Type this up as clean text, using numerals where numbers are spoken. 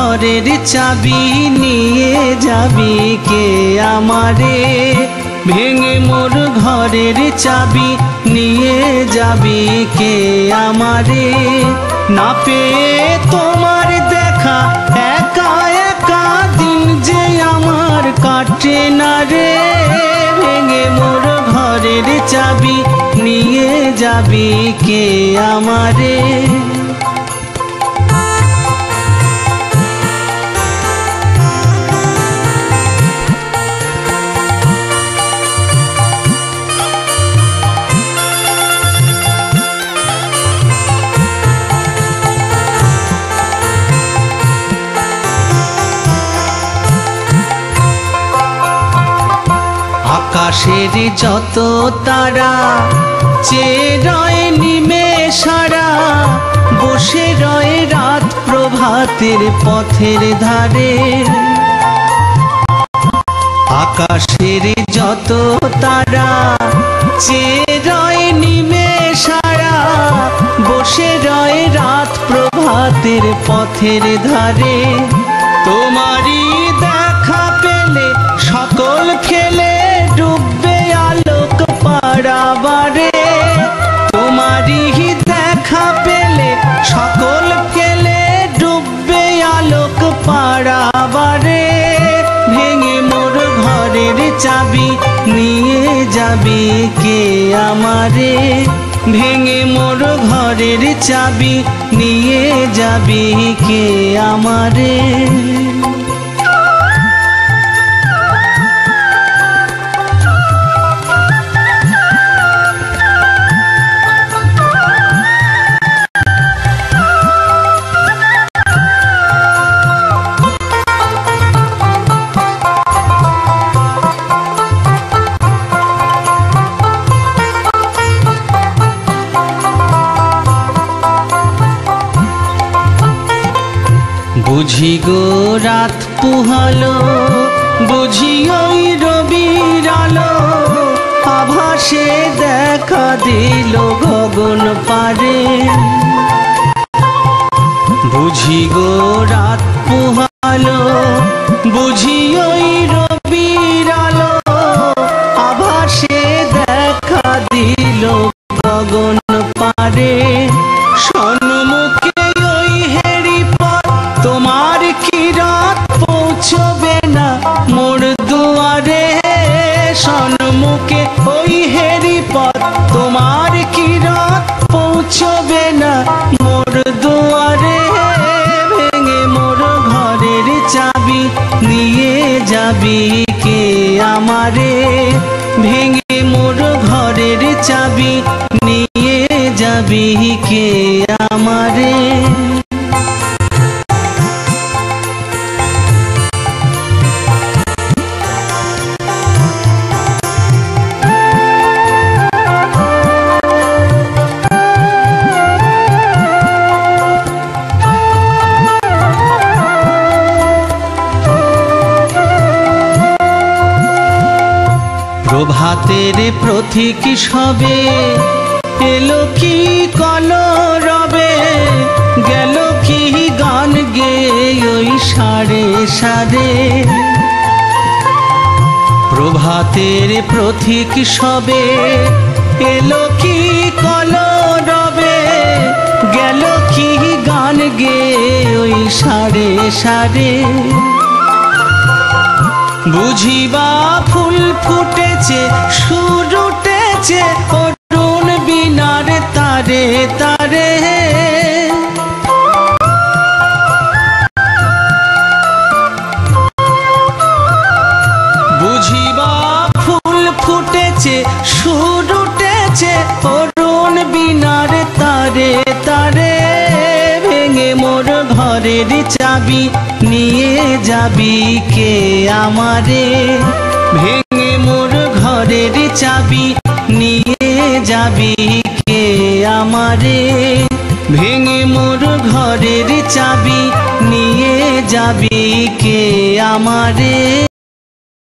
ঘরের চাবি নিয়ে যাবি কে আমারে ভেঙে মোর ঘরের চাবি নিয়ে যাবি কে আমারে না পেয়ে তোমার দেখা একা একা দিন যে আমার কাটে না রে ভেঙে মোর ঘরের চাবি নিয়ে যাবি কে আমারে আকাশের যত তারা চেয়ে রয় নিমেষারা বসে রয় রাত প্রভাতের পথের ধারে আকাশের যত তারা চেয়ে রয় নিমেষারা বসে রয় রাত প্রভাতের পথের ধারে তোমারই দেখা পেলে সকল খেলে ডুববে আলোক পাড়াবারে তোমারই দেখা পেলে সকল খেলে ডুববে আলোক পাড়াবারে ভেঙে মোর ঘরের চাবি নিয়ে যাবি কে আমারে ভেঙে মোর ঘরের চাবি নিয়ে যাবি কে আমারে বুঝি গো রাত পুহালো বুঝি ওই রবির আলো আভাসে দেখা দিল গগন পারে বুঝি গো রাত পুহালো বুঝি ওই রবির আলো আভাসে দেখা দিল গগন পারে সন্মুখে ওই হেরি পথ তোমার কি রাত পৌঁছবে না মোর দুয়ারে সন্মুখে ওই হেরি পথ তোমার কি রাত পৌঁছবে না মোর দুয়ারে ভেঙে মোর ঘরের চাবি নিয়ে যাবি কে আমারে ভেঙে মোর ঘরের চাবি নিয়ে যাবি কে আমারে প্রভাতের প্রতীক সবে এলো কি কলরবে গেল কি গান গেয়ে ওই সাড়ে সাড়ে প্রভাতের প্রতীক সবে এলো কি কলরবে গেল কি গান গেয়ে ওই সাড়ে সাড়ে বুঝিবা ফুল ফুটেছে সুর উঠেছে অরুণ বিনার তারে তারে বুঝিবা ফুল ফুটেছে সুর উঠেছে অরুণ বিনার তারে তারে ভেঙে মোর ঘরের চাবি নিয়ে যাবি কে আমারে ভেঙে মোর ঘরের চাবি নিয়ে যাবি কে আমারে ভেঙে মোর ঘরের চাবি নিয়ে যাবি কে আমারে।